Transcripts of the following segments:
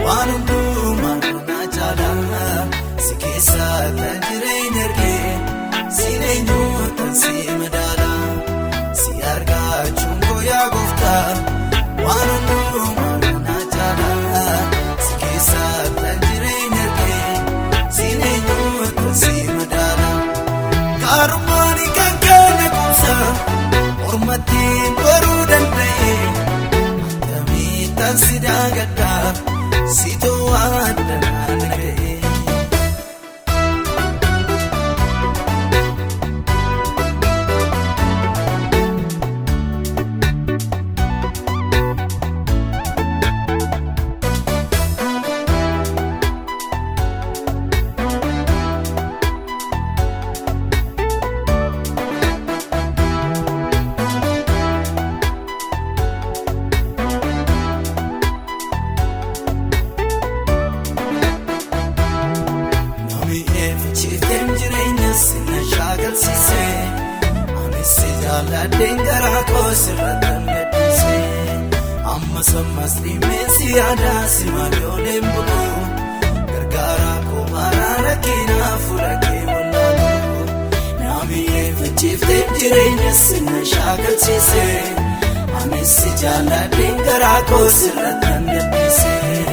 waan hundumaa na jala si keessa kan jireenya argee siin eenyuutan si madaala si argachuun koo yaa gooftaa waan hundumaa na jala si keessa kan jireenya argee siin eenyuutan si madaala gaarummaan kan kenna kumsa ormattiin baruu danda'e akkamiitan si daagadda si to'adda naga'e. Jaaladheen garaa koo sirratti gadhiisee amma sammas dhimmeessi yaadaa si malee oleen buluu gargaara koo maraara keenaa fuula kee wallaaluu na mi'eeffachiiftee jireenya sinna shaakalchiisee anis jaaladheen garaa koo sirratti gadhiisee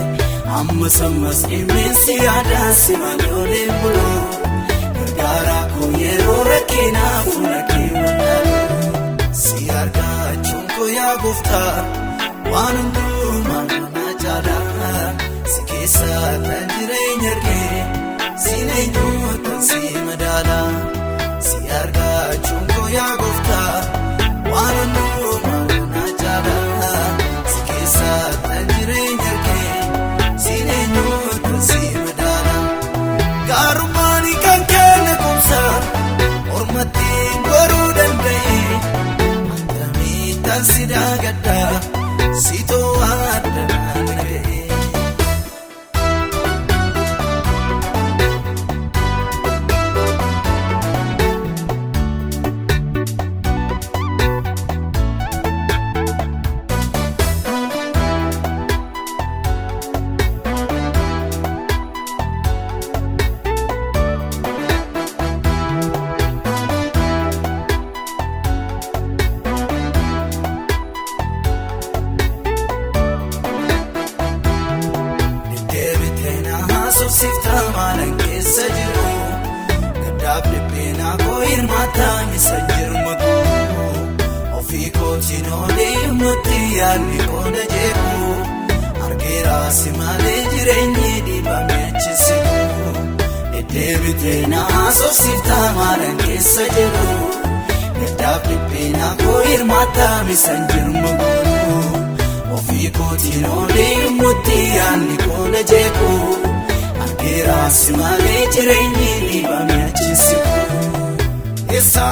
amma sammas dhimmeessi yaadaa si malee oleen buluu gargaara koo yeroo rakkinaa fuula kee wallaaluu. Si argachuun koo yaa gooftaa waan hundumaa na jala si keessa kan jireenya argee siin eenyuutan si madaala si argachuun koo yaa gooftaa waan hundumaa na jala si keessa kan jireenya argee siin eenyuutan si madaala gaarummaan kan kenna kumsa ormattiin baruu danda'e. Si daagadda si to'adda naga'e. Sifta maalan keessa jiru gaddaaf dhibbeenaa koo hirmaataa isa jirmatu ofii kootiin oolee mutti yaadni koona jeeku argeera si malee jireenyi dhiibame achisiku deddeebiteenaa sifta maalan keessa jiru gaddaaf dhibbeenaa koo hirmaataa isa jirmatu ofii kootiin oolee mutti yaadni koona jeeku. Eraasi malee jireenyi dhiibame achisiku eessa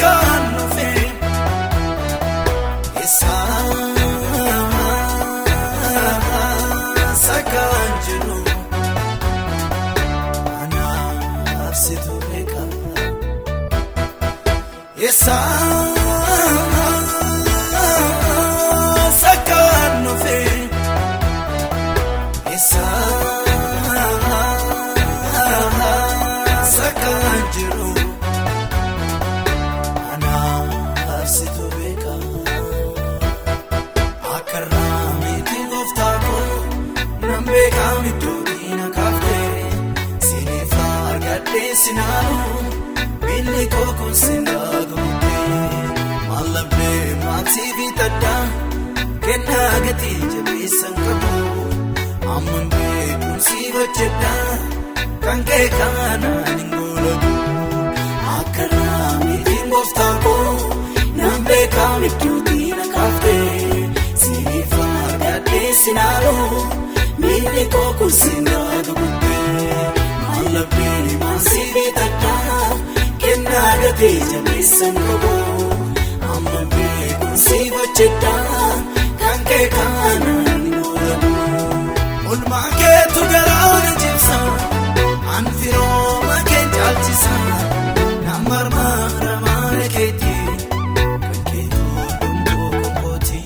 kan dhufe eessa kan jiru anaaf situ beeka eessa kan dhufe. Sakaan jiru anaaf situ beeka akka raamiitiin gooftaa koo nan beekaa miidhagina na kaaftee siiniif argadhee sinaaluu miilli koo kun sindaagumtee maallabdee maatii bitaddaa kennaa gatii jabeessan qabu. Amman beekumsi hojjedha kan kee kanaan hin goolabu akka raamiitiin gooftaa koo nan beekaa miidhagina na kaaftee siiniif argadhee sinaaluu miilli koo kun sindaagumtee maallabdeen maatii bitadhaa kennaa gatii jabeessan qabu amman beekumsi hojjedha kan kee kanaan hin goolabu. Ulmaa keetu garaana jibsa anfirooma kee jaalchisa namarmaara maara keetii kan keetu dhumtuu konkooti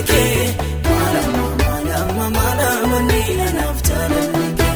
jaalalike malama ni anaaf jaalalike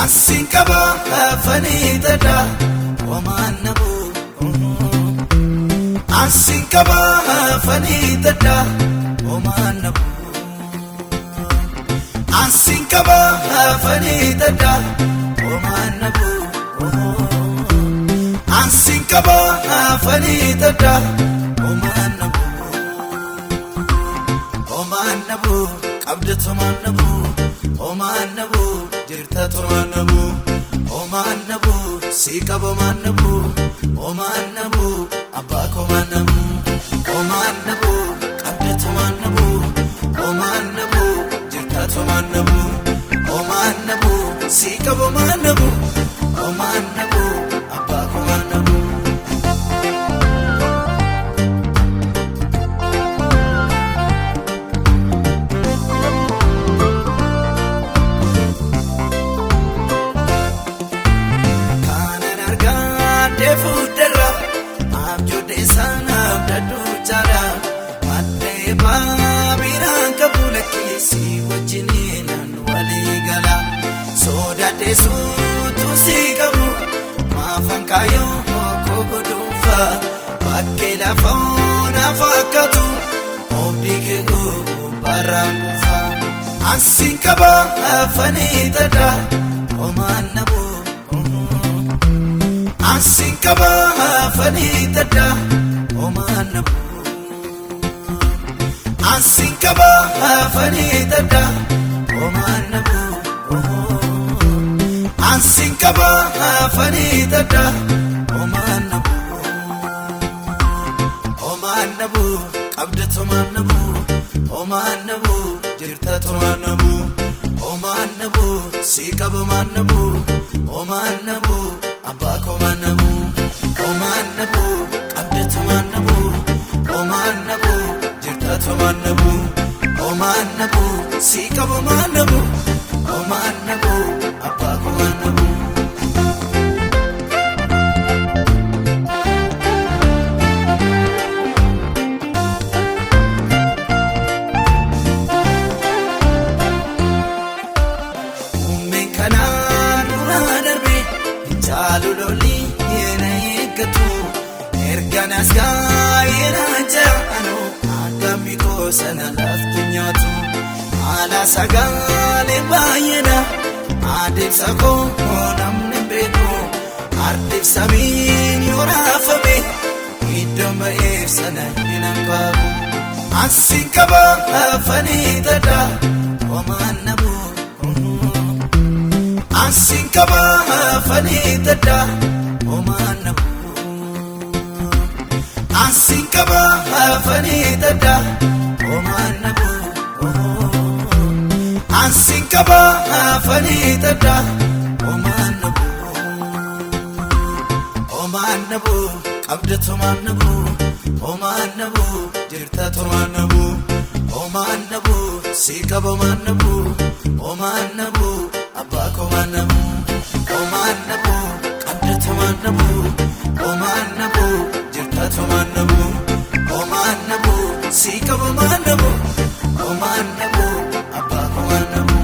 Asin kaba afani tada oman nabu Asin kaba afani tada oman nabu Asin kaba afani tada oman nabu Asin kaba afani tada oman nabu qabdat oman nabu oman nabu jirta turman nabu oman nabu sika boman nabu oman nabu abba koman nabu oman nabu qabda turman nabu oman nabu jirta turman nabu oman nabu sika boman nabu oman nabu abba koman nabu Fudera abjode sana abdadu chara matte babiran kabulaki si wajininan waligala sodate sutu sigabu mafankayo kokodufa bakela fauna fakatu obdikego barangufa asinkaba afanitada oman nabu Asin kaba afani tada oman nabu Asin kaba afani tada oman nabu Asin kaba afani tada oman nabu qabdat oman nabu jirta oman nabu sika oman nabu abba koman nabu oman nabu qabdat oman nabu jirta oman nabu sika oman nabu abba koman nabu ummen kana dura darbe Jaluloli yena ekatu erganas gaayena jaanu agami ko sana laftinyatu ala sagale bayena adib sako namne beku ardib samin yorafame idoma sana inankabu asin kaba afani tada oman nabu Asin kaba afani tada oman nabu Asin kaba afani tada oman nabu Asin kaba afani tada oman nabu qabdat oman nabu jirta oman nabu sika oman nabu abba koman nabu oman nabu qabdat oman nabu jirta oman nabu sika oman nabu abba koman nabu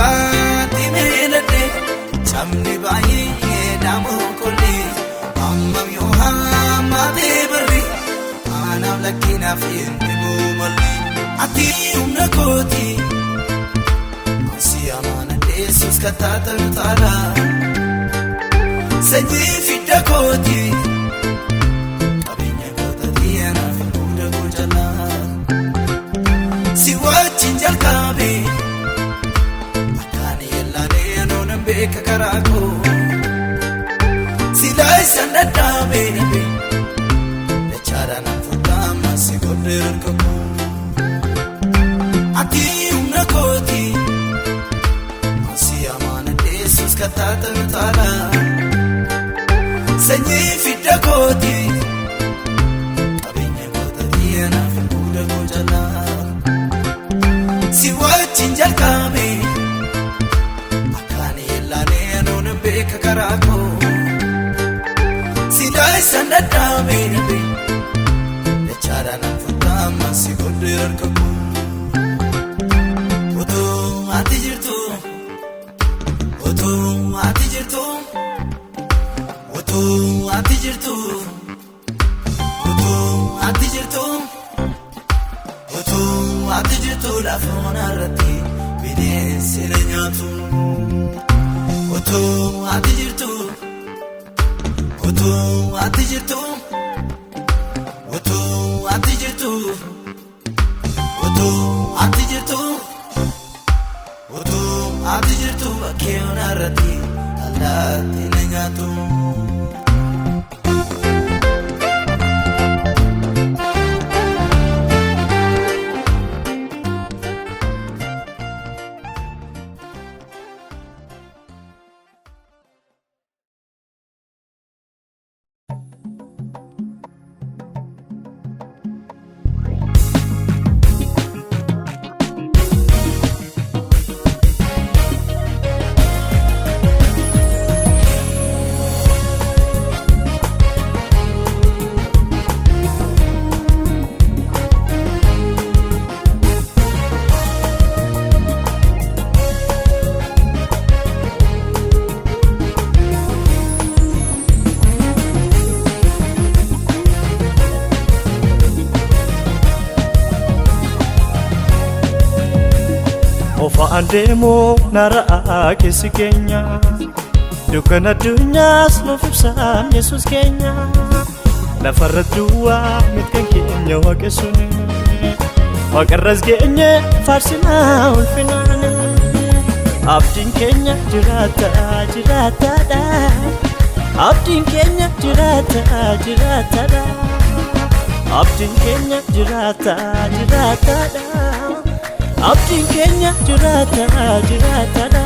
bokkaatti meeladhe camni baay'ee dhaamuu kolli hammam yoo hammaatee barri anaaf lakkinaaf hin dhibuu malli ati humna kooti si amaana deessus kattaatan taala sanyii fidda kooti qabeenya koota diyyanaaf hunda gojalaa si wajjin jalqabe akkaan yellaanee anoonan beeka karaa koo silaa isan dadhaabe dachaadhaan fuudhama si godhee harka koo ati humna kooti si amaana deessus kattaatan taala sanyii fidda kooti qabeenya koota diyyanaaf hunda gojalaa si wajjin jalqabe akkaan yellaanee anoonan beeka karaa koo silaa isan dadhaabe dachaadhaan fuudhama si godhee harka koo otoo ati jirtu otoo ati jirtu otoo ati jirtu otoo ati jirtu otoo ati jirtu lafoon irratti bineensi na nyaatu otoo ati jirtu otoo ati jirtu otoo ati jirtu otoo ati jirtu otoo ati jirtu bakkeewwan irratti allaatti na nyaatu. Andemo naraa keessi keenya dukkana addunyaas nuuf ibsaan Yesuus keenya lafarra duwwaa mitkan keenya waaqessuun waaqarras geenye faarsinaa ulfinaan abdiin keenya jiraataadha abdiin keenya jiraataadha abdiin keenya jiraataadha abdiin keenya jiraataadha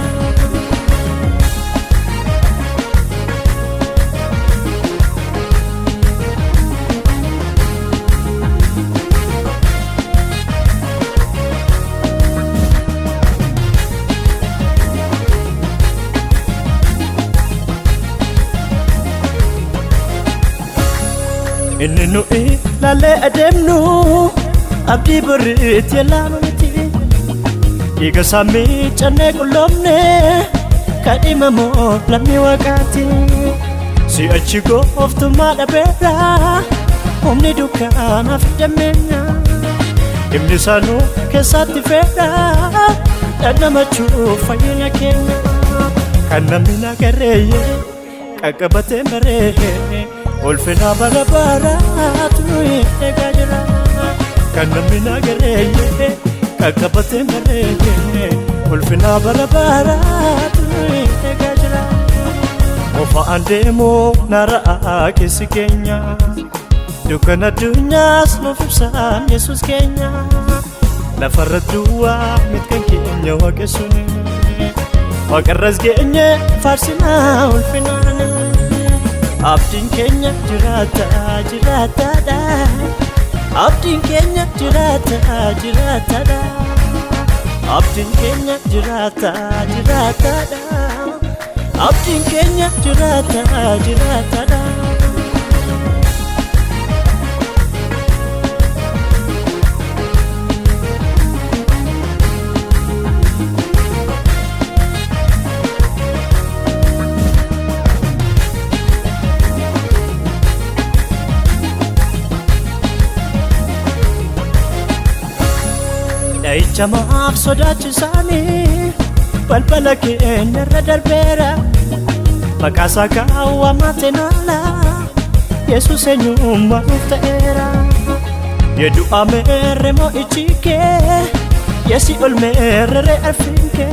inni nuyi laalee adeemnu abdii boriitti yaalaa miti dhiiga sammii cannee qulloomne kadhimamoo lammii waaqaati si'achi gooftummaa dhabeera humni dukkaanaaf dammeenya dhimni isaanuu keessatti feera dhandhamachuuf fayyina keenya kan namni nagarreeyye qaqqabatee maree ulfina bara baraatu eegaa jira kan namni nagarreeyye qaqqabatee maree ulfina bara baraatu eegaa jira ofa andeemoo naraa keessi keenya dukkana addunyaas nuuf ibsaan Yesuus keenya lafarra duwwaa mitkan keenya waaqessuun waaqarras geenye faarsinaa ulfinaan abdiin keenya jiraataadha abdiin keenya jiraataadha abdiin keenya jiraataadha abdiin keenya jiraataadha dha'icha maaf sodaachisaanii balbala keenyarra darbeera maqaa isaa kaawwamate naala Yesuus eenyummaa nuuf ta'eera yedu'a meerre mo'ichi kee yesi ol meerre arfinke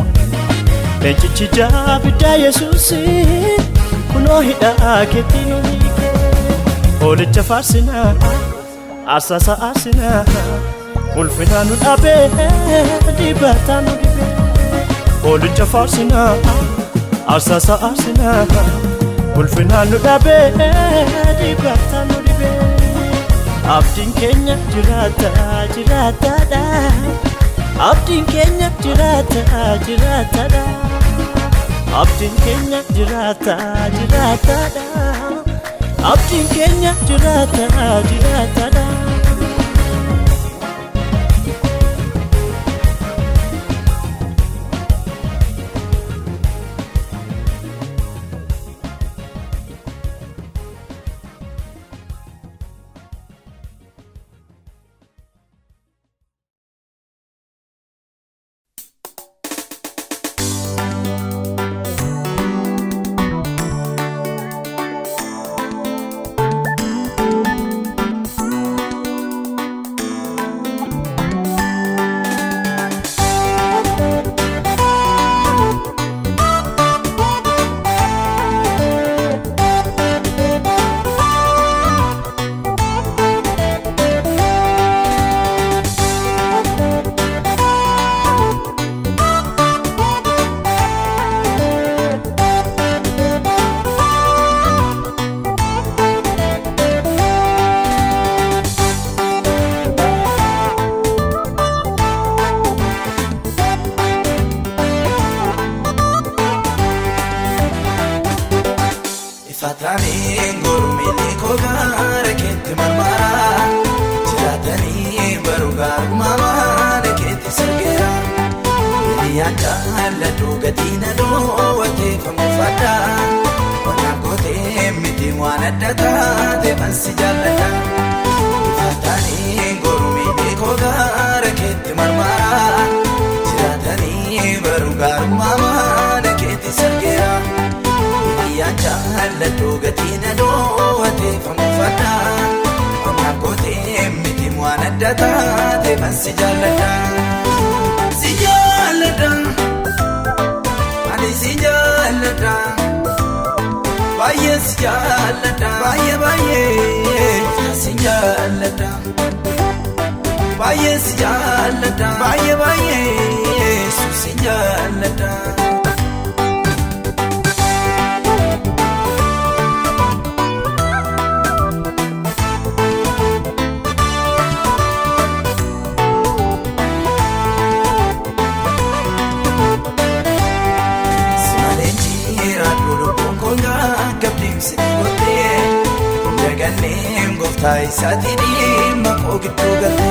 leencichi jaabiddaa Yesuusi kunoo hidhaa keetti nu hiike hoolicha faarsinaa arsasa arsinaa ulfinaa nu dhaabee dibataa nu dhibee hoolicha faarsinaa arsasa arsinaa ulfinaa nu dhaabee dibataa nu dhibee abdiin keenya jiraataadha abdiin keenya jiraataadha abdiin keenya jiraataadha abdiin keenya jiraataadha Fatani gormili ko gaara keetti marmara jiraatanii barugaa mama keetti sirgeera Iliyaan jaalladhu gadiina dhoowwatee famuufadha wanaaf gootee miti waan adda taate bansi jaalladha Fatani gormili ko gaara keetti marmara jiraatanii barugaa mama keetti sirgeera jaalladhu gadiina dhoowwatee famuufadha wanaaf gootee miti waan adda taate bansi jaalladha si jaalladha ani si jaalladha baay'ee si jaalladha baay'ee si jaalladha baay'ee si jaalladha baay'ee si jaalladha Taisatini mako gitu gate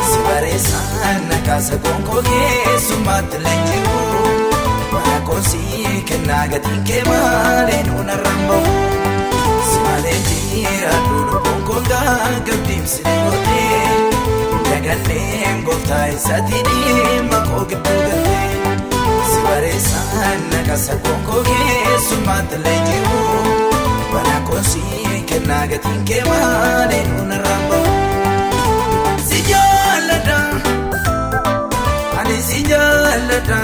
sibaresan nakasa gonko geesumatti lenjiru mako si kenna gatiin kee maleen una rambo simalenjira dulu gonko gabdim sidigote daganneem taisatini mako gitu gate sibaresan nakasa gonko geesumatti lenjiru mako si kenna gatiin kee maleen una rambo si jaalladha ani si jaalladha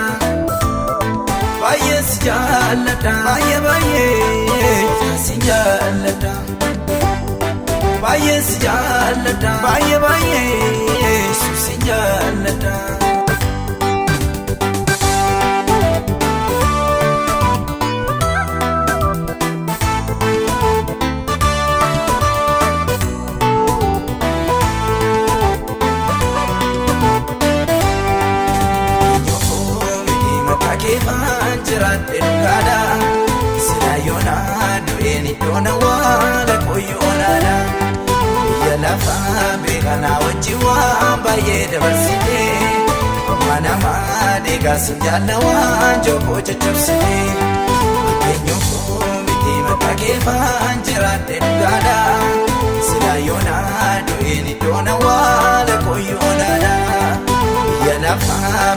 baay'ee si jaalladha baay'ee si jaalladha baay'ee si jaalladha baay'ee si jaalladha Dona wala koyolala yala fa be kana wajiwa baye da barsite mana ma de gasinjala wanjo poche chapsite kenyo ko miti makake fanjira de gada sila yona do eni dona wala koyolala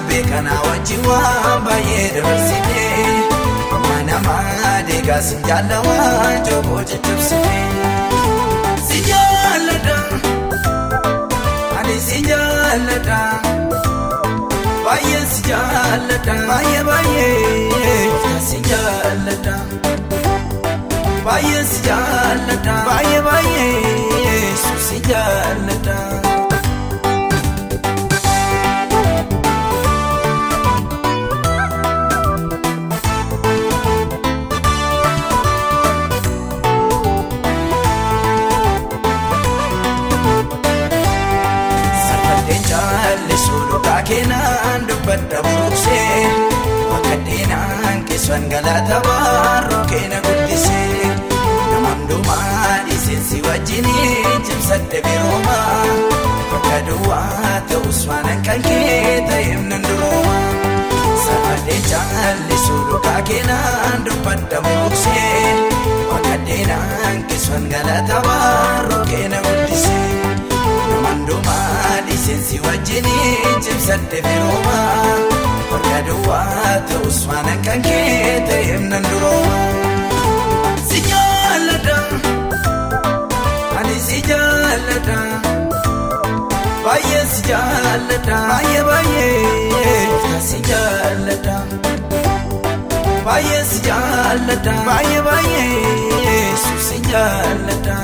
beekana wajji waan baay'ee dabarsine manama deegaa sin jaalla waan jooboo jajjabsine si jaalladha ani si jaalladha baay'ee si jaalladha baay'ee si jaalladha baay'ee si jaalladha baay'ee si jaalladha Kenan dubbadda buruksee Wakadeenaan keessan galata barroo keena guddisee Namandumaa dhiisensi wajjinii cimsadde birooma Bakka duwwaa ta'us waanan kan kee ta'eef nan durooma Safadhee jaallisuu dhugaa keenan dubbadda buruksee Wakadeenaan keessan galata barroo keena guddisee Namandumaa dhiisensi wajjinii cimsadde birooma Bakka duwwaa ta'us waanan kan kee ta'eef nan durooma Si jaalladha ani si jaalladha baay'ee si jaalladha baay'ee si jaalladha baay'ee si jaalladha baay'ee si jaalladha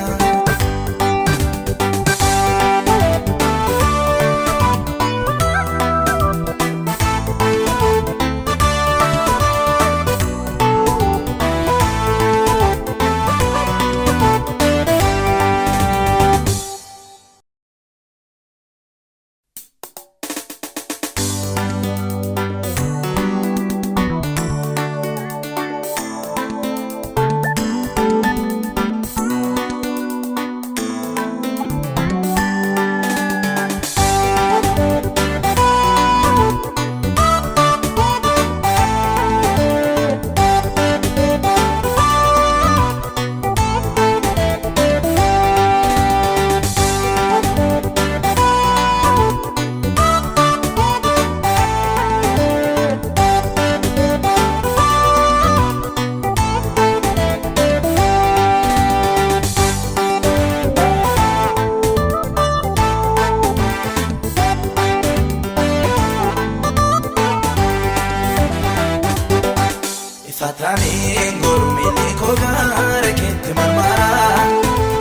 Fatanii ngorumini kogaara keetti marmara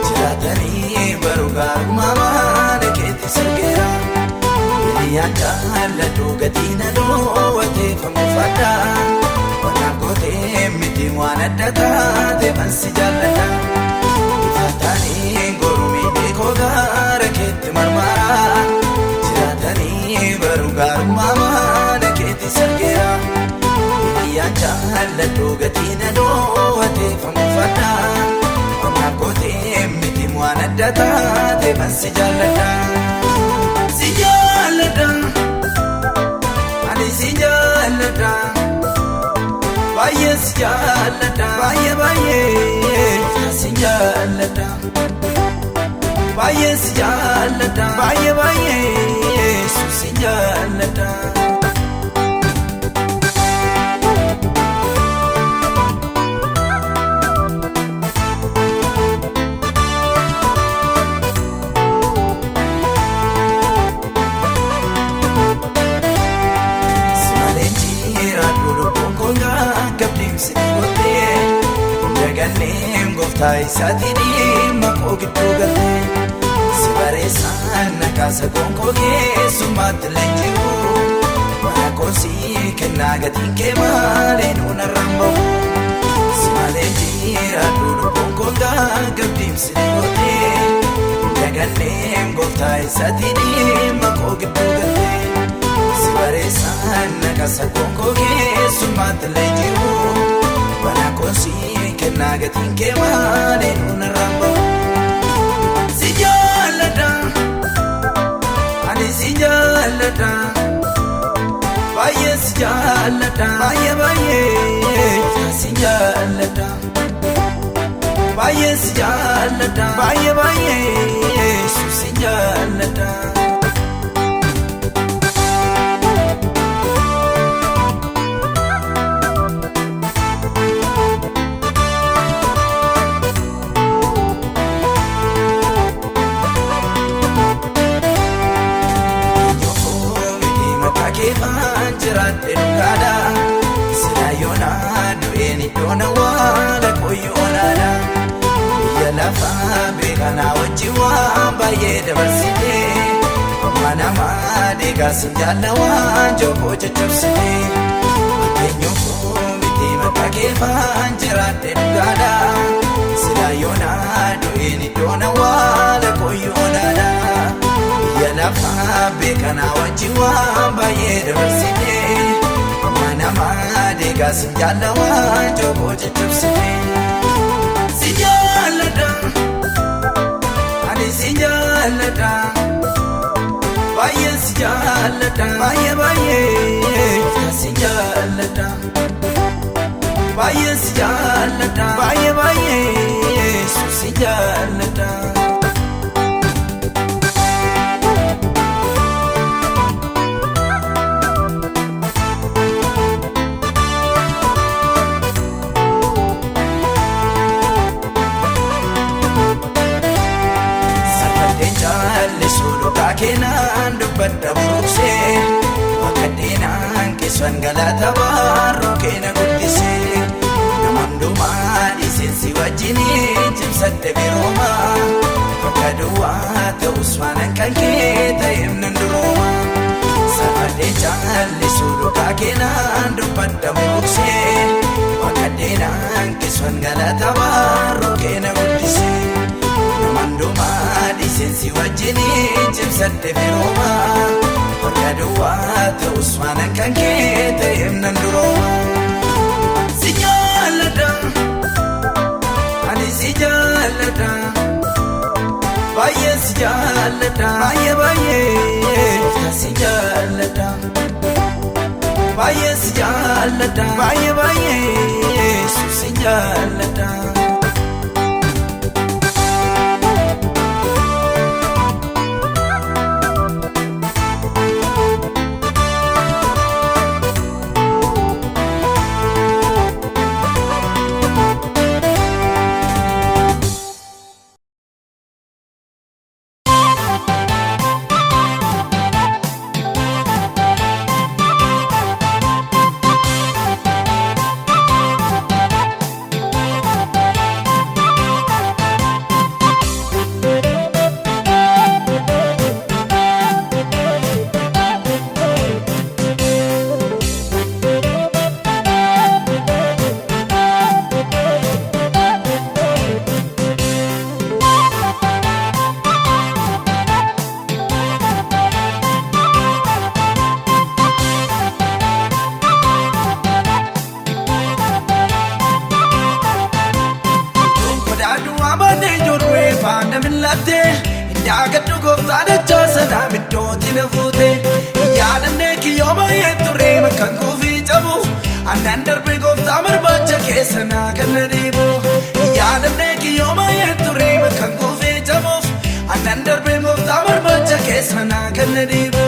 Jiraatanii barugaa uumamaan keetti sirgeera Hiriyaan jaalladhu gatiina dhoowwatee famuufadha Wanna gootee miti waan adda taate bansi jaalladha Fatanii ngorumini kogaara keetti marmara Jiraatanii barugaa uumamaan keetti sirgeera Jaalladhu gatiina dhoowwatee famuufadha Wanna gootee miti waan adda taate bansi jaalladha Si jaalladha ani si jaalladha baay'ee si jaalladha baay'ee si jaalladha baay'ee si jaalladha baay'ee si jaalladha Taayisaatii dhimma koo gidduu galte si bareessaan nakaasa gonkoo keessummaatti leenji'u mana koosii kennaa gatiin kee malee nuunarraan bahu si malee jiraadhu lubbuun koo gaggabdiimsi gootee daganneem gooftaa isaatii dhimma koo gidduu galte si bareessaan nakaasa gonkoo keessummaatti leenji'u mana koosii kennaa gatiin kee malee nuunarraan bahu si jaalladha ani si jaalladha baay'ee si jaalladha baay'ee si jaalladha baay'ee si jaalladha baay'ee si jaalladha keefaan jiraadhe dhugaadha Sila yoonaa du'een iddoon awwaala koyyoonaadha Biyya lafaa beekanaa wajji waan baay'ee dabarsite Amma namaa deegaasin jaalla waan jokkoo caccabsite Addeenyuufuu miti maqaa keefaan jiraadhe dhugaadha Sila yoonaa du'een iddoon awwaala koyyoonaadha Biyya lafaa beekanaa wajji waan baay'ee dabarsite Amma namaa deegaasin jaalla waan jokkoo caccabsite Si jaalladha ani si jaalladha Baay'ee si jaalladha baay'ee si jaalladha Baay'ee si jaalladha baay'ee si jaalladha Keenan dubbadda buruqsee Akka deenaan keessan galata baaroo keena guddisee Nama hundumaa dhiisinsi wajjinii cimsadde birooma Bakka duwwaa ta'us waanan kan kee ta'eef nan durooma Safardee caallisuu dhugaa keenan dubbadda buruqsee Akka deenaan keessan galata baaroo keena guddisee Nama hundumaa dhiisinsi wajjinii cimsadde birooma Bakka duwwaa ta'us waanan kan kee ta'eef nan durooma Si jaalladha ani si jaalladha Baay'ee si jaalladha baay'ee si jaalladha Baay'ee si jaalladha baay'ee si jaalladha Yagaddu gooftaa dachaa sanaa middooti na fuute Yaadannee kiyyoo baay'ee turee makkaan kuufii cabu Annaan darbee gooftaa barbaacha keessa naa kan na dhiibu Yaadannee kiyyoo baay'ee turee makkaan kuufii cabuuf Annaan darbee gooftaa barbaacha keessa naa kan na dhiibu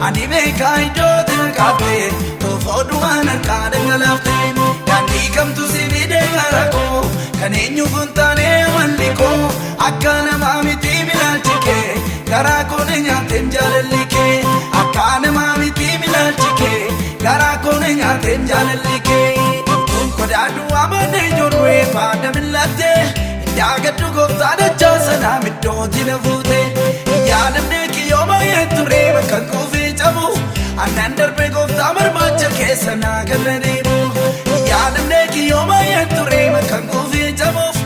Ani beekaa iddootti na kaafee Toofoodhumaan harkaa dhangalaaftee Daandii kamtu si fidee gara koo Kan eenyuuf hin taane amalli koo Akka namaa miti milaalchi kee Garaa koo na nyaateen jaalalli kee Akka namaa miti milaalchi kee Garaa koo na nyaateen jaalalli kee Kodaadhu amanee ijoollee faana millattee Yaagaddu gooftaa dachaa sanaa middooti na fuute Yaadannee kiyyoo baay'ee turee bakkaan kuufii cabu Annaan darbee gooftaa barbaacha keessa naa kan na dhiibu Yaadannee kiyyoo baay'ee turee bakkaan kuufii cabuuf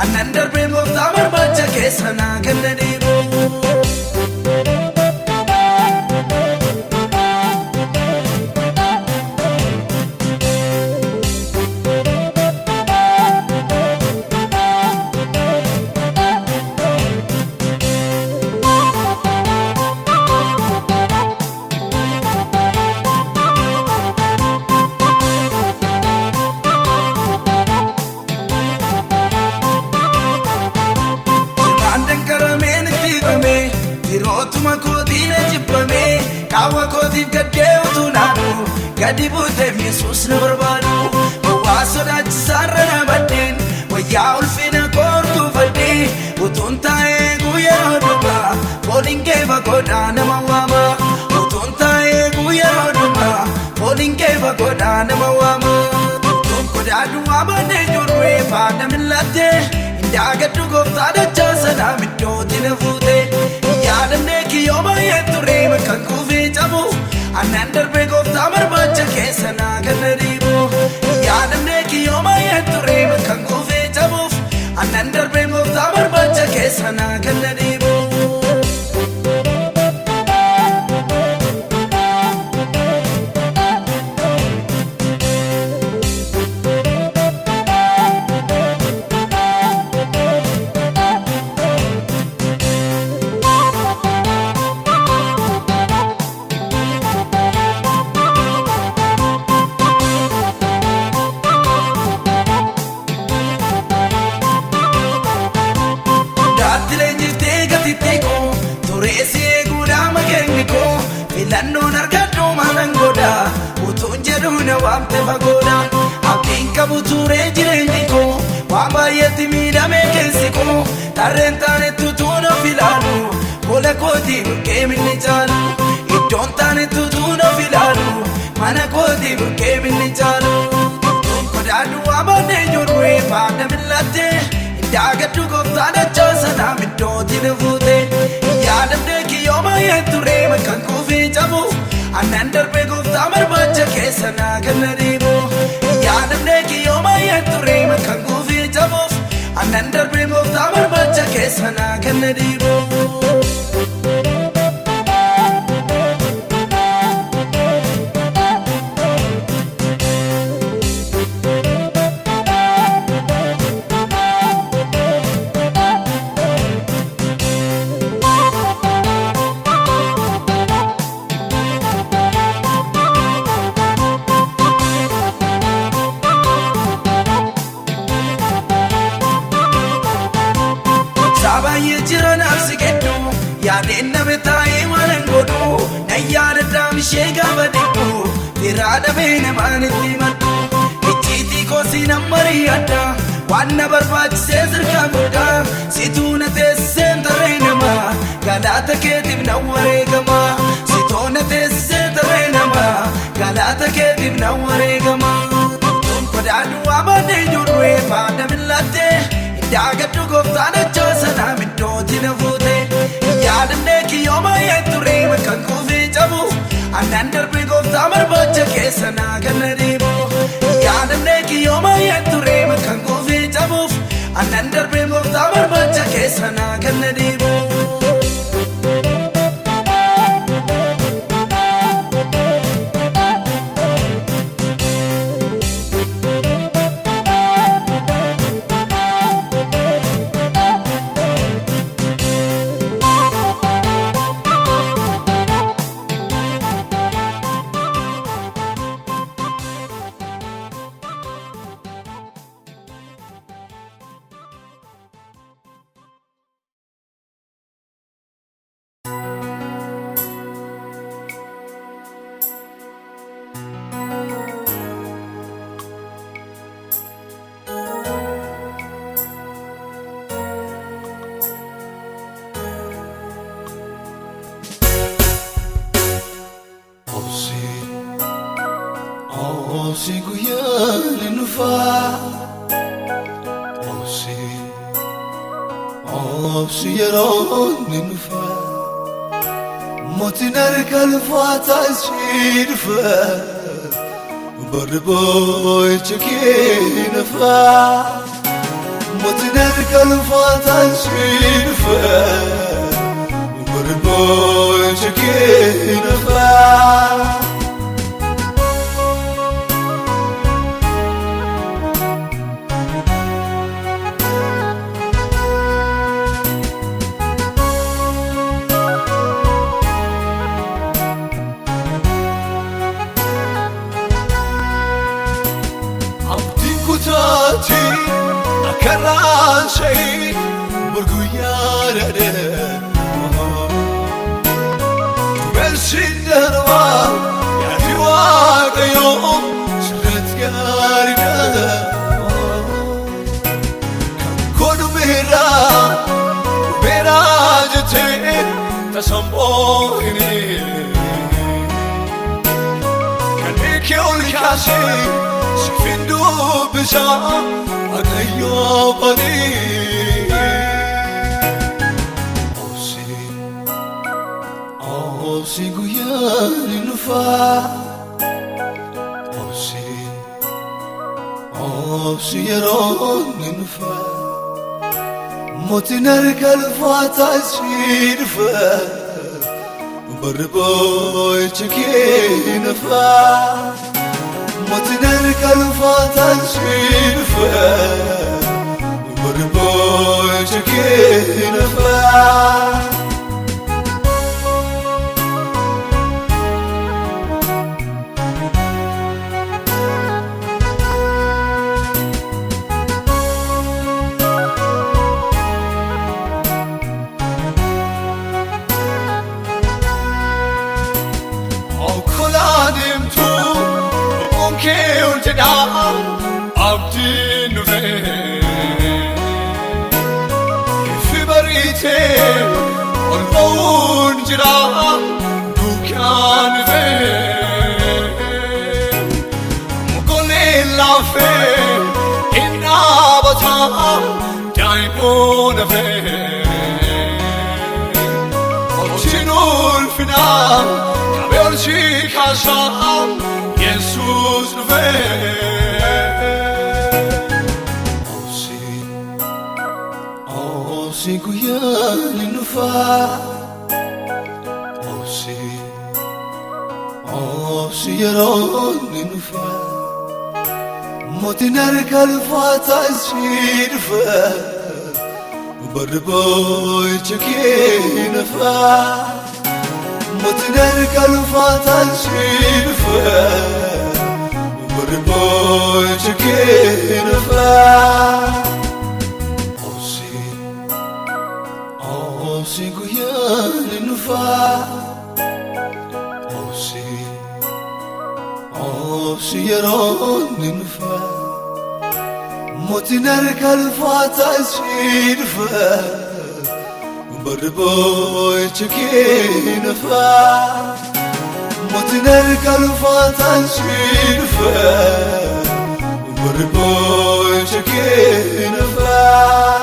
Annaan darbee gooftaa barbaacha keessa naa kan na dhiibu Otuma kootiin jibbame qaawwa kootiif gaddee utuu naanu gadi buuteef Yesuus na barbaadu waa sodaachisaarra na baddeen wayyaa ulfina koortuu faddee utuun taa'ee guyyaa dhugaa fooliin kee fagoodhaa nama waama utuun taa'ee guyyaa dhugaa fooliin kee fagoodhaa nama waama utuun kodaadhu waamannee jirree faana millattee indaagadhu gooftaa dachaa sanaa middootti na fuute yaadannee kiyyoo baay'ee turee bakkan kuufee cabu annaan darbee gooftaa barbaacha keessa naa ganna dhiibu yaadannee kiyyoo baay'ee turee bakkan kuufee cabuuf annaan darbee gooftaa barbaacha keessa naa ganna dhiibu. Filannoon argadhu maalan godha utuun jedhu na waamte fagooda abdiin qabu turee jireenyi koo waan baay'eetti miidhamee keessi koo tarreen taanetti utuun of ilaalu gola kootii burqee minni caalu iddoon taanetti utuun of ilaalu mana kootii burqee minni caalu utuun kodaadhu waamannee jirree faana millattee indaagadhu gooftaa dachaa sanaa middootti na fuute yaadannee kiyyoo baay'ee turee bakkan kuufee cabu annaan darbee gooftaa barbaacha keessa naa ganna dhiibu yaadannee kiyyoo baay'ee turee bakkan kuufee cabuuf annaan darbee gooftaa barbaacha keessa naa ganna dhiibu. Sabaayee jiran asi keddu yaadeen nama taa'ee waan godhu na yaadadhaa mishee gaafa dhibbu firaa dhabee namaan itti maddu icciitii koosii nama riyaadha waan na barbaachisee sirkaa godhaa situu na teessiseen tarree namaa galaata keetiif na wareegama situu na teessiseen tarree namaa galaata keetiif na wareegama utuun kodaadhu waamannee jirree faana millattee indaagadhu gooftaa dachaa sanaa middootti na fuute yaadannee kiyyoo baay'ee turee bakkan kuufee cabu annaan darbee gooftaa barbaacha keessa naa ganna dhiibu yaadannee kiyyoo baay'ee turee bakkan kuufee cabuuf annaan darbee gooftaa barbaacha keessa naa ganna dhiibu. Osi guyyaa nufaa Osi yeroo nufaa mootiin harka lafaataa si dhufaa barri boo'icha kee nufaa mootiin harka lafaataa si dhufaa barri boo'icha kee nufaa. Kutati akaran shay burguya تسمبوني كنيك والكاسي سفندو بزا أغيو بني أوسي قيان نفا أوسي يرون نفا موتي نركا الفاتا يصير فا بربوي تشكي نفا موتي نركا الفاتا يصير فا بربوي تشكي نفا عبدي نفي في بريتي والبون جرا دوكان في مقولي لافي إنا بطا دايبون في وشنو الفنا كبيرشي كاشام يسوس نفي أوسي قيان نفا أوسي يرون نفا موتي نركا الفاتا يصير فا بربوي تشكي نفا موتي نركا الفاتا يصير فا بربوي تشكي نفا أوسي قيان نفا أوسي يرون نفا موتي نركا الفاتا يصير فا بربوي تشكي نفا موتي نركا الفاتا يصير فا بربوي تشكي نفا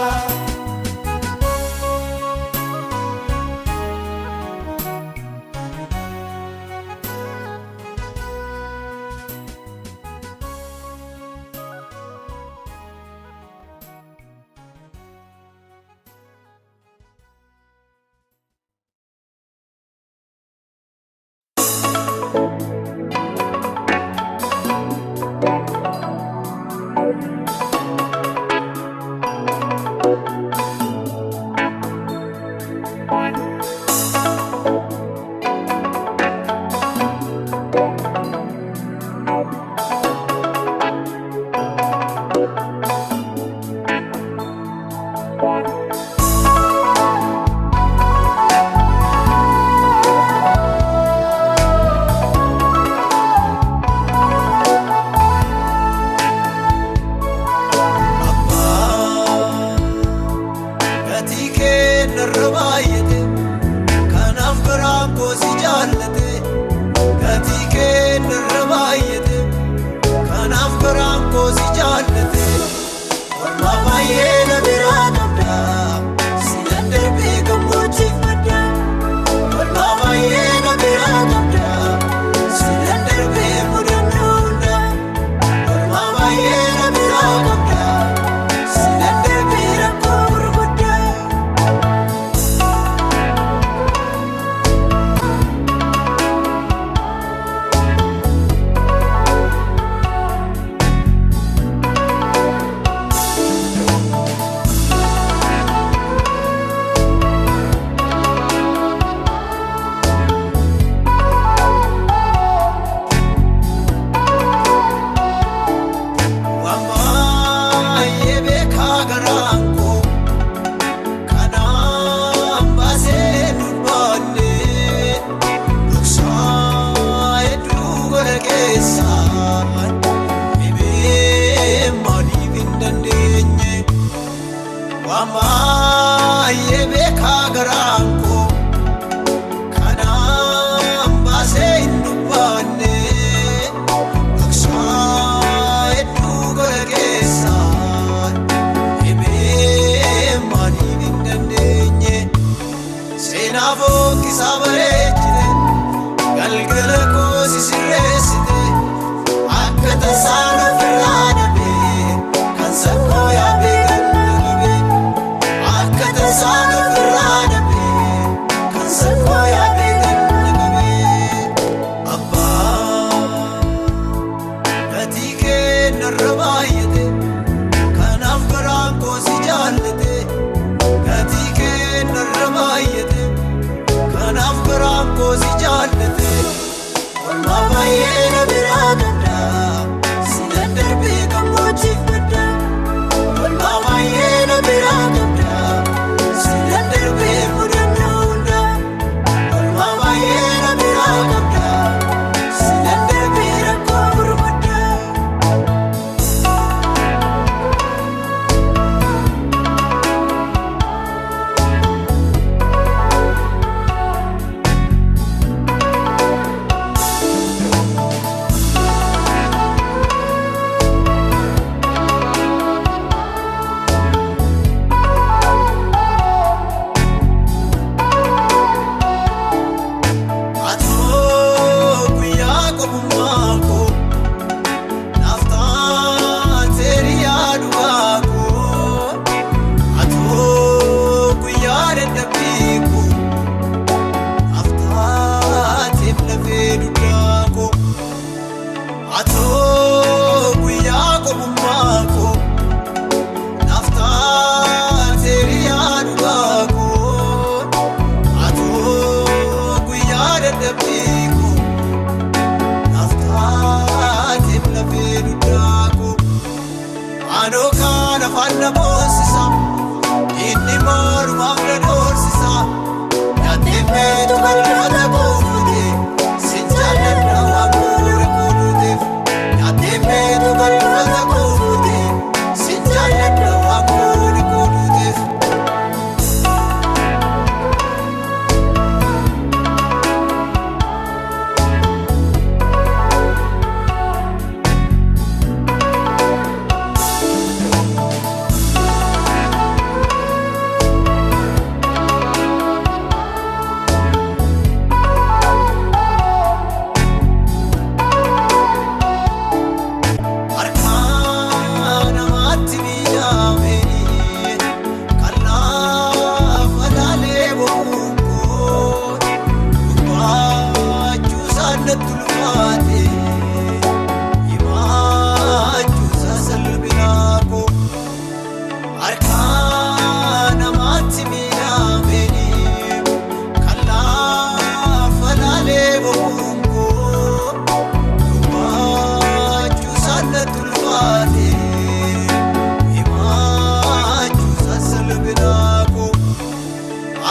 Kanaafuu kisaa bareechite galgala koo sisireessite akka tasaan ofirraa dhabee kan sakkoo yaabee galgalabe akka tasaan ofirraa dhabee kan sakkoo yaabee galgalabe. Abbaa gatii kee narra baay'ate kanaaf garaan koo si jaallate gatii kee narra baay'ate kanaaf garaan koo si jaallate. Olmaa baay'ee na biraa qabda si daddarbee gammoojjiif badda. Olmaa baay'ee na biraa qabda si daddarbee mudannoo hunda. Olmaa baay'ee na biraa qabda si daddarbee rakkoo gurguddaa. Anoo kan afaan na boonsisa inni mormaaf na doorsisa nyaatee meetu galgala koofute si jaalladha waan bu'uura kunuuteef nyaatee meetu galgala koofute si jaalladha waan bu'uura kunuuteef.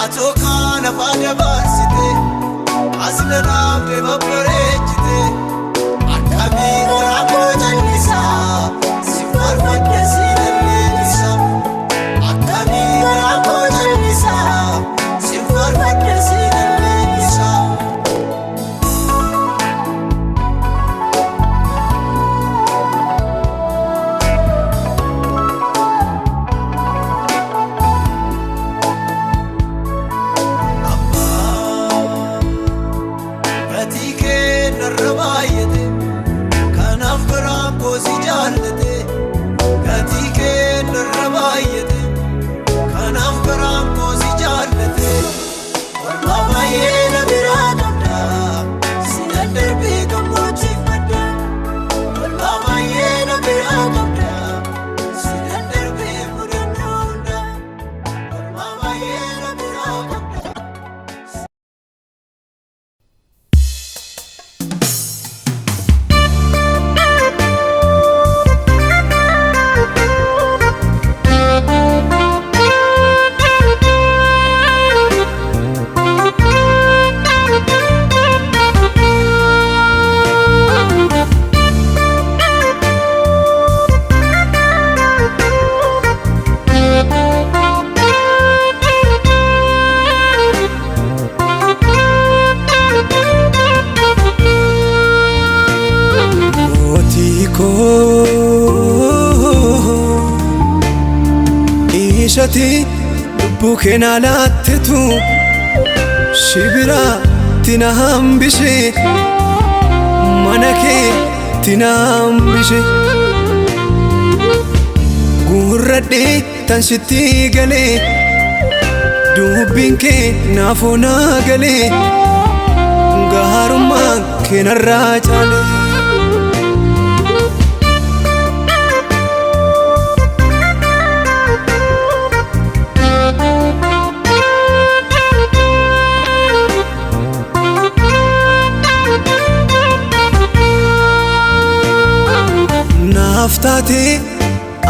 Atoo kan afaan dabarsite asna dhaabdee babbareechite akkamii garaa koo jallisaa si farfadde si dalleessa akkamii garaa koo jallisaa si farfadde si dalleessa. Gatii kee narra baay'ate kanaaf garaan koo si jaallate. Olmaa baay'ee na biraa qabda si daddarbee gammoojjiif badda. Olmaa baay'ee na biraa qabda si daddarbee mudannoo hunda. Olmaa baay'ee na biraa qabda. ishati lubbu keenaa laattetu shibira tina hambishe manake tina hambishe gurradhe tan sitti gale dubbin kee naafoo naa gale gaarummaan kee narraa caale naaftaate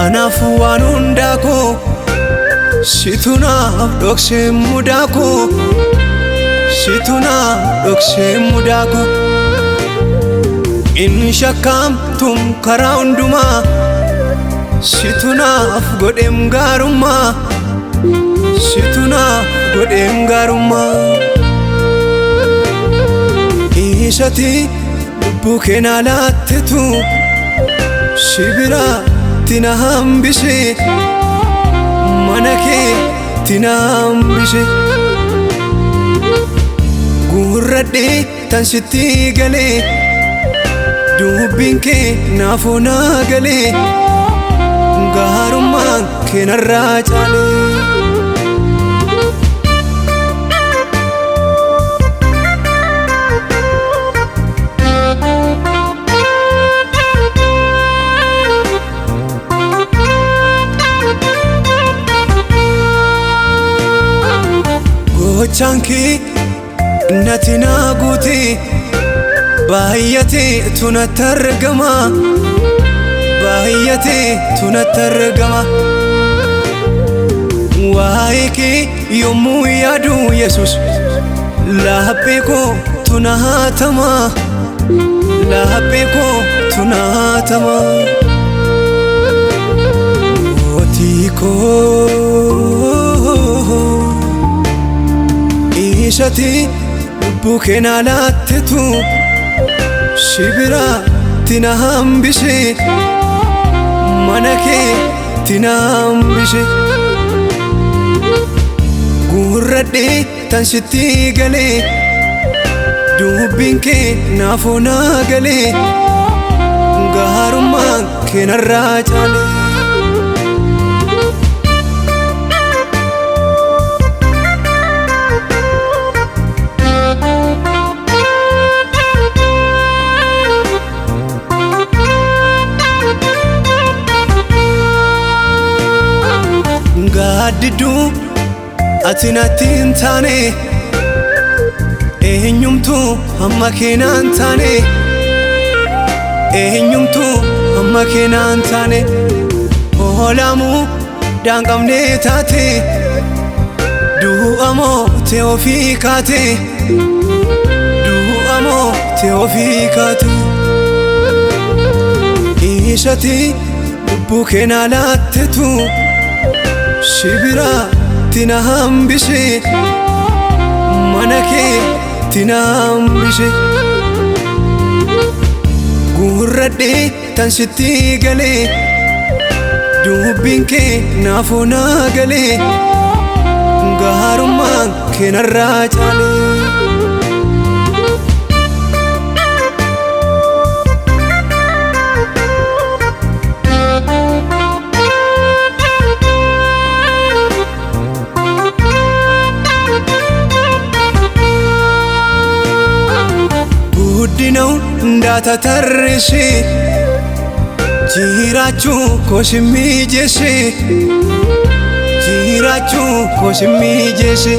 anaaf waan hundaa koo situ naaf dhoksee mudaa koo situ naaf dhoksee mudaa koo inni shakkaamtuun karaa hundumaa situ naaf godheem gaarummaa situ naaf godheem gaarummaa isati lubbuu kee naa laattetu shibira tina hambishe manake tina hambishe gurradhe tan sitti gale dubbin kee naafoo naa gale gaarummaan kee narraa caale gochanki natti naa guute baay'atee tunatti argama baay'atee tunatti argama waa'ee kee yommuu yaadu Yesuus laphee koo tuna haatama laphee koo tuna haatama mootii koo isati lubbuu kee naa laattetu shibira tina hambishe manake tina hambishe gurradhe tan sitti gale dubbin kee naafoo naa gale gaarummaan kee narraa caale gaaddidduu ati natti hin taane eenyumtuu hamma keenaa hin taane eenyumtuu hamma keenaa hin taane oolaamuu daanqabnee taate du'amoo ta'e ofii kaate du'amoo ta'e ofii kaate isati lubbuu kee naa laattetu shibira tina hambishe manake tina hambishe gurradhe tan sitti gale dubbin kee naafoo naa gale gaarummaan kee narraa caale guddinau ndaata tarreshe jiraachuu koo simmiijeshe jiraachuu koo simmiijeshe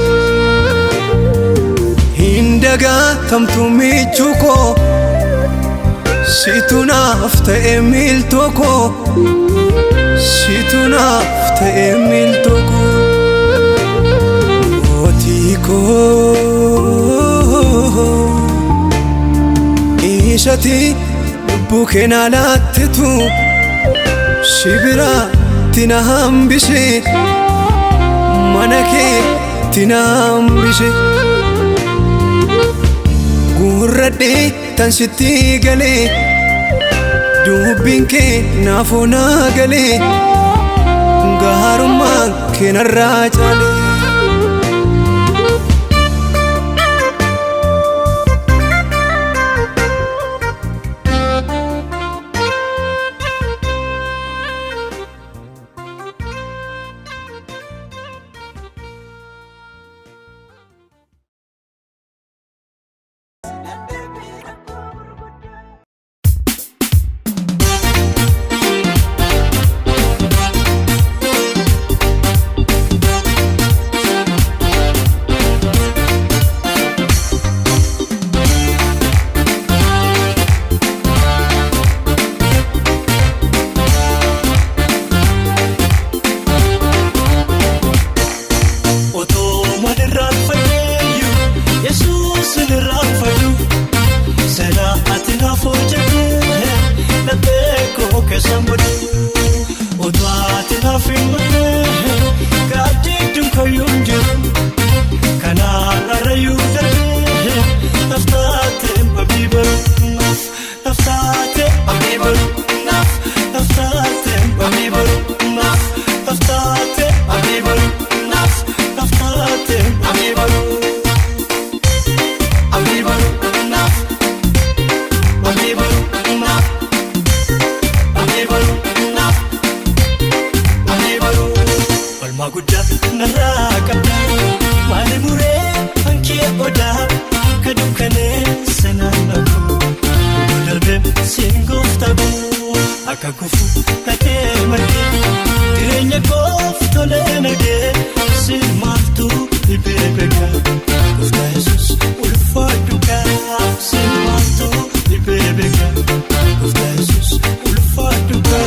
hin dagaatamtu michuu koo situ naaf ta'e miiltoo koo situ naaf ta'e miiltoo koo mootii koo isati lubbuu kee naa laattetu shibira tina hambishe manake tina hambishe gurradhe tan sitti gale dubbin kee naafoo naa gale gaarummaan kee narraa caale nafimane gadidum koyunje kana arayu darbe naftate babibar naftate babibar naftate babibar naftate babibar naftate babibar Magudda naraqabda mali mure anke oda kadukane sananabu darbe singoftabu akakufu kate mate direnya koftole nage simaftu ibebeka kufta Jesus ulfaduka simaftu ibebeka kufta Jesus ulfaduka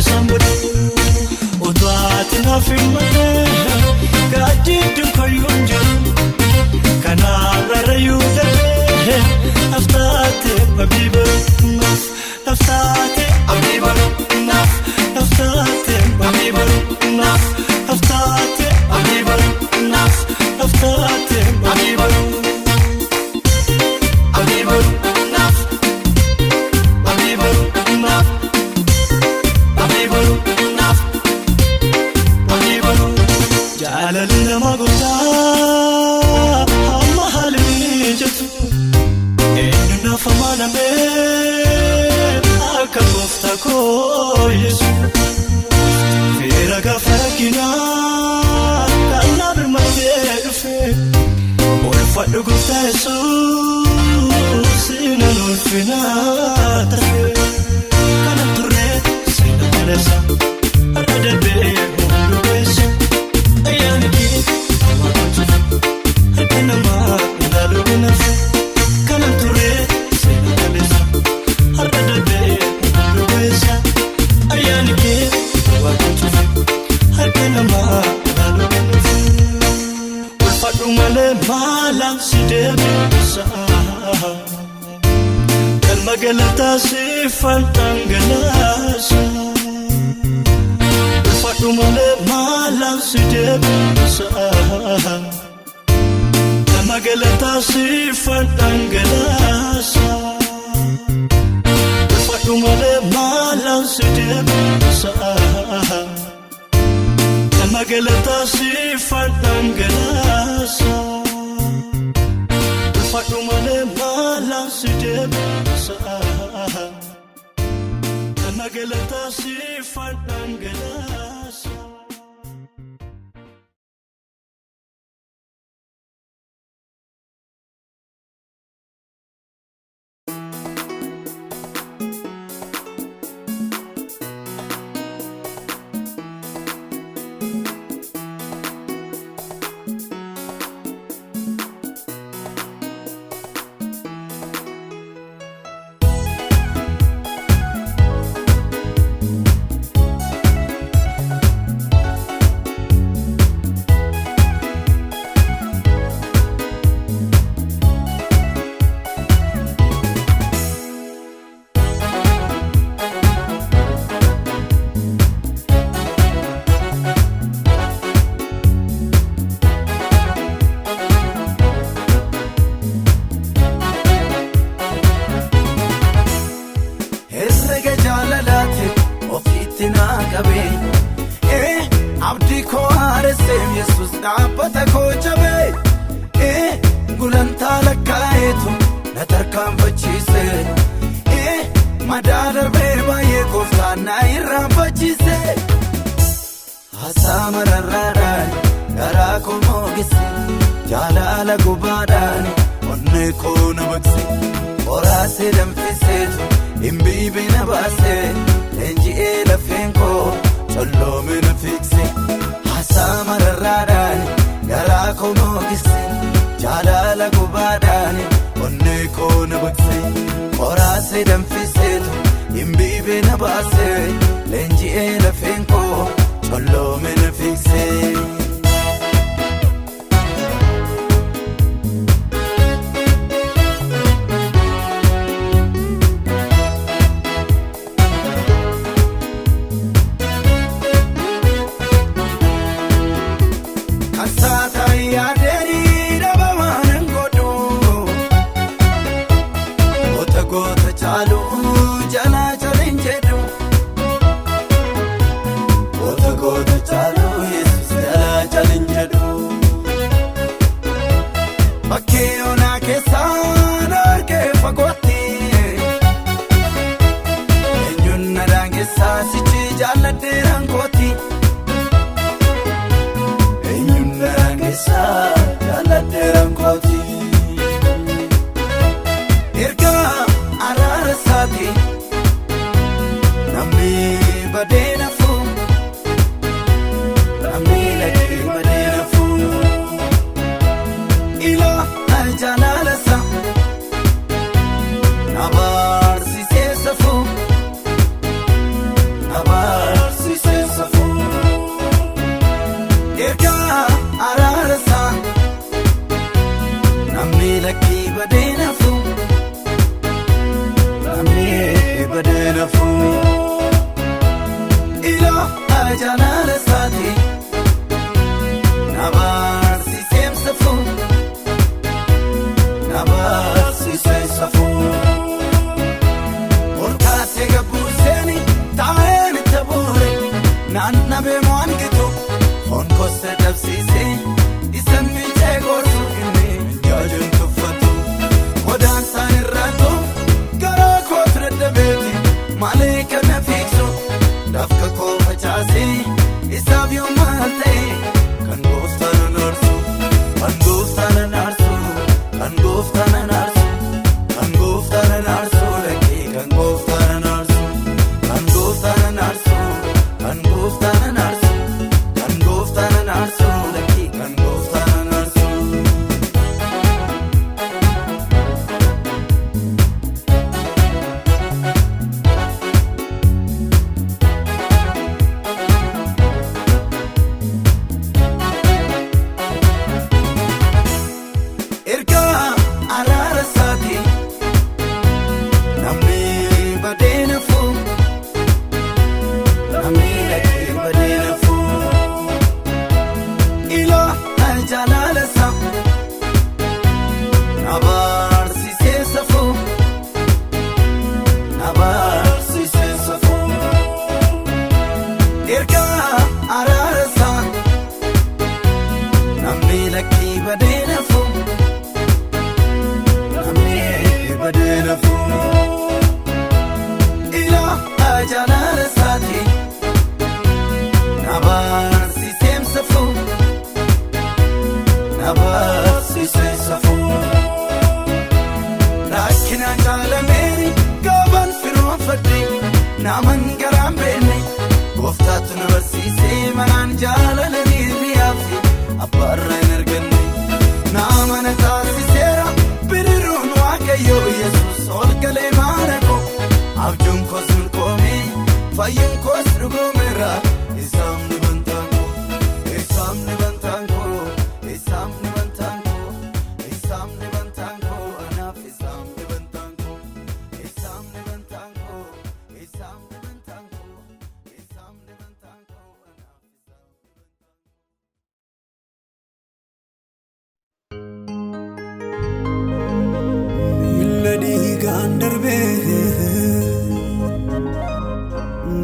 Somebody Odwati na filmate Gadidum koyunje Kana rarayu darbe Naftate babibar Naftate babibar Naftate babibar Naftate babibar Naftate babibar Alalina magoda amma halini jatu enna famana me akafta ko Yesu fira gafakina kana birmadefe olfadu gufta Yesu sinan olfina tafe kana turre sinan telesa adebe olwesa Galata sifan tangalasa Fatumale malam sidebisa Galata sifan tangalasa Fatumale malam sidebisa Galata sifan tangalasa Fatumale malam sidebisa Galata sifan tangalasa abdi ko aresem Jesus dhaabata ko jabe gulanta lakkaetu na tarkaanfachiise madaadar beebaayee gooftaan na irraanfachiise hasaa mararraadhaan garaa koo moogesse jaalala gubaadhaan onnee koo na baqse qoraasee danfiseetu himbiibii na baase leenji'ee lafeen koo tolloome na fikse hasaa mararraadhaan kono gisse jaalala gubaadhaani onne koona bakse qoraase danfiseetu himbiibe na baase leenji'ee lafeen koo colloome na fiksee.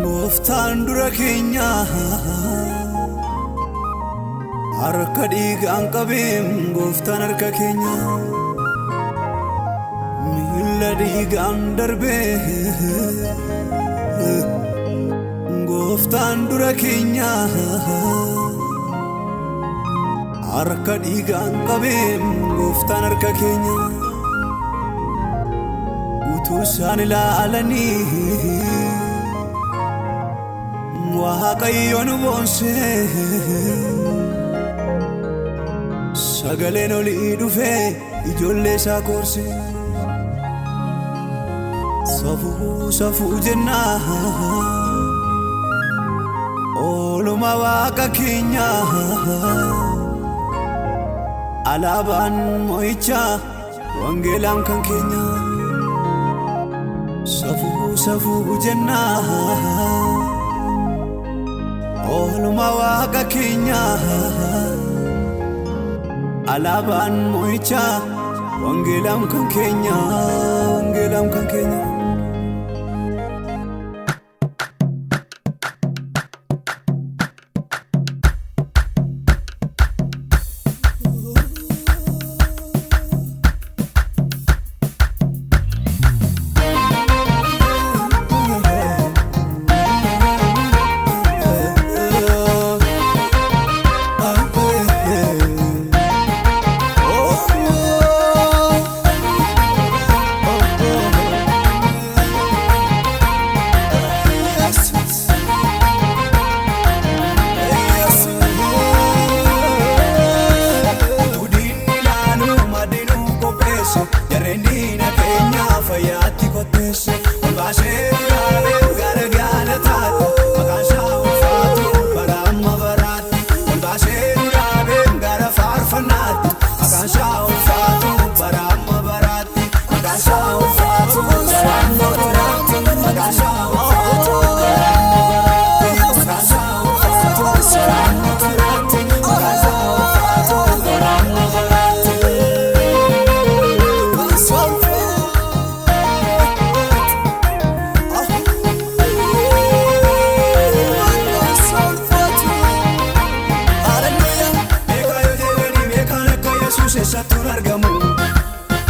Gooftaan dura keenya harka dhiigaan qabeem gooftaan harka keenya miila dhiigaan darbee gooftaan dura keenya harka dhiigaan qabeem gooftaan harka keenya utuu isaan ilaalanii Waaqayyoon boonsee sagaleen olii dhufee ijoollee isaa koorse. Safuu safuu jennaa ooluma waaqa keenyaa alaabaan mo'ichaa wangeelaan kan keenyaa. Safuu safuu jennaa ooluma waaqa keenyaa alaabaan mo'ichaa wangeelaan kan keenyaa, wangeelaan kan keenyaa.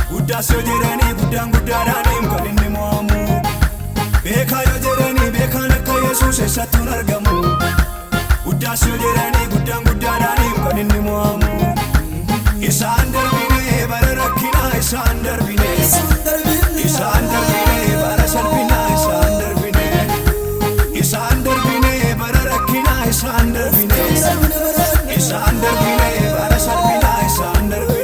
Guddaasoo jedhanii guddaan guddaadhaaniin kan inni mo'amu. Beekaa yoo jedhanii beekaan akka Yesuus eessattuun argamu. Guddaasoo jedhanii guddaan guddaadhaaniin kan inni mo'amu. Isaan darbinee bara rakkinaa isaan darbinee. Isaan darbinee bara salphinaa isaan darbinee. Isaan darbinee bara rakkinaa isaan darbinee. Isaan darbinee bara salphinaa isaan darbinee.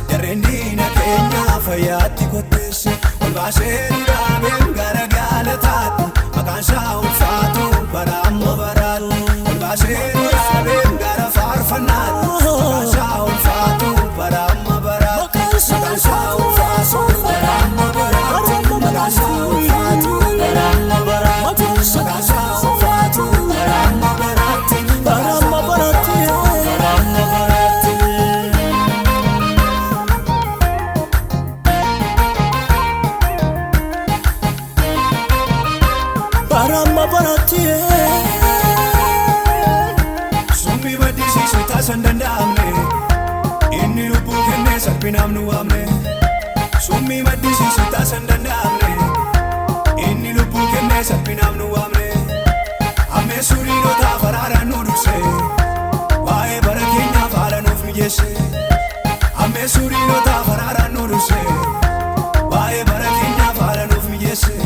Jarreendiina keenyaa fayyaatti kotteesse ol baasee dhaabeen gara galataatti maqaan isaa ulfaatu bara amma baraatti ol baasee dhaabeen gara faarfannaatti maqaan isaa ulfaatu bara amma baraatti maqaan isaa ulfaatu bara amma baraatti maqaan isaa ulfaatu bara amma baraatti maqaan isaa ulfaatu bara amma baraatti bara amma baraatti bara amma baraatti. Barama baratie Summi maddisiisu taasan danda'amne inni lubbuu kennee salphinaaf nu waamne. Summi maddisiisu taasan danda'amne inni lubbuu kennee salphinaaf nu waamne. Ammee suriinotaa faraaraan nu durse waa'ee bara keenyaaf haala nuuf mijeesse. Ammee suriinotaa faraaraan nu durse waa'ee bara keenyaaf haala nuuf mijeesse.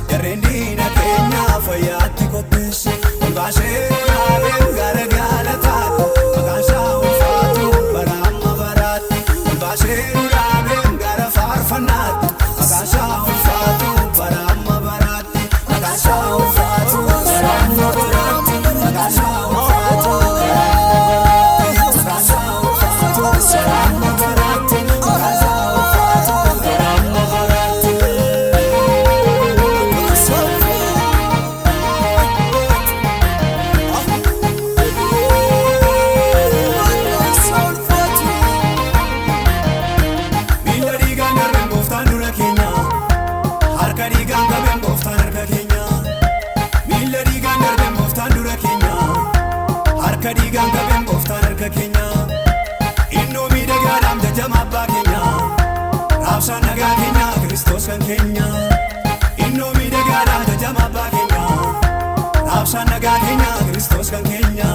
Jarreendiina keenyaa fayyaatti kotteesse ol baasee dhaabeen gara galataatti maqaan isaa ulfaatu bara amma baraatti ol baasee dhaabeen gara faarfannaatti maqaan isaa ulfaatu bara amma baraatti maqaan isaa ulfaatu bara amma baraatti maqaan isaa ulfaatu bara amma baraatti maqaan isaa ulfaatu bara amma baraatti maqaan isaa ulfaatu bara amma baraatti. Diigaan qabeen gooftaan harka keenya innoo miidhagaadhaan jajama abbaa keenya raabsaan nagaa keenya Kiristoos kan keenya innoo miidhagaadhaan jajama abbaa keenya raabsaan nagaa keenya Kiristoos kan keenya.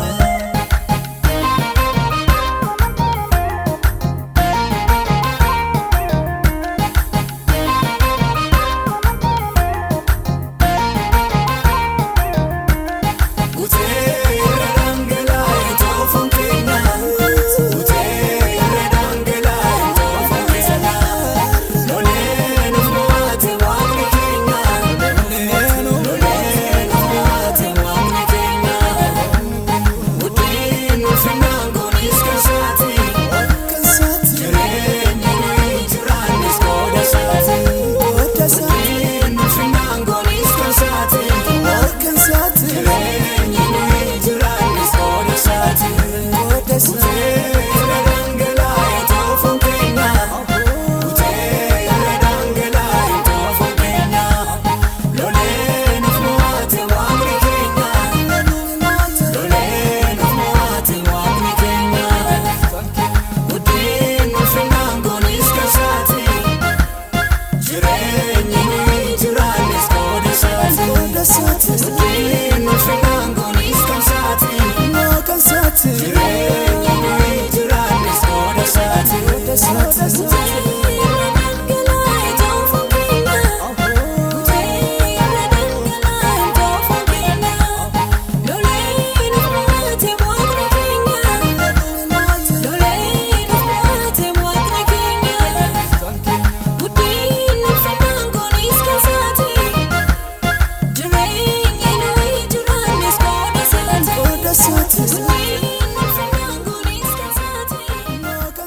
saati jiraanis qooda saati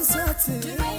Saati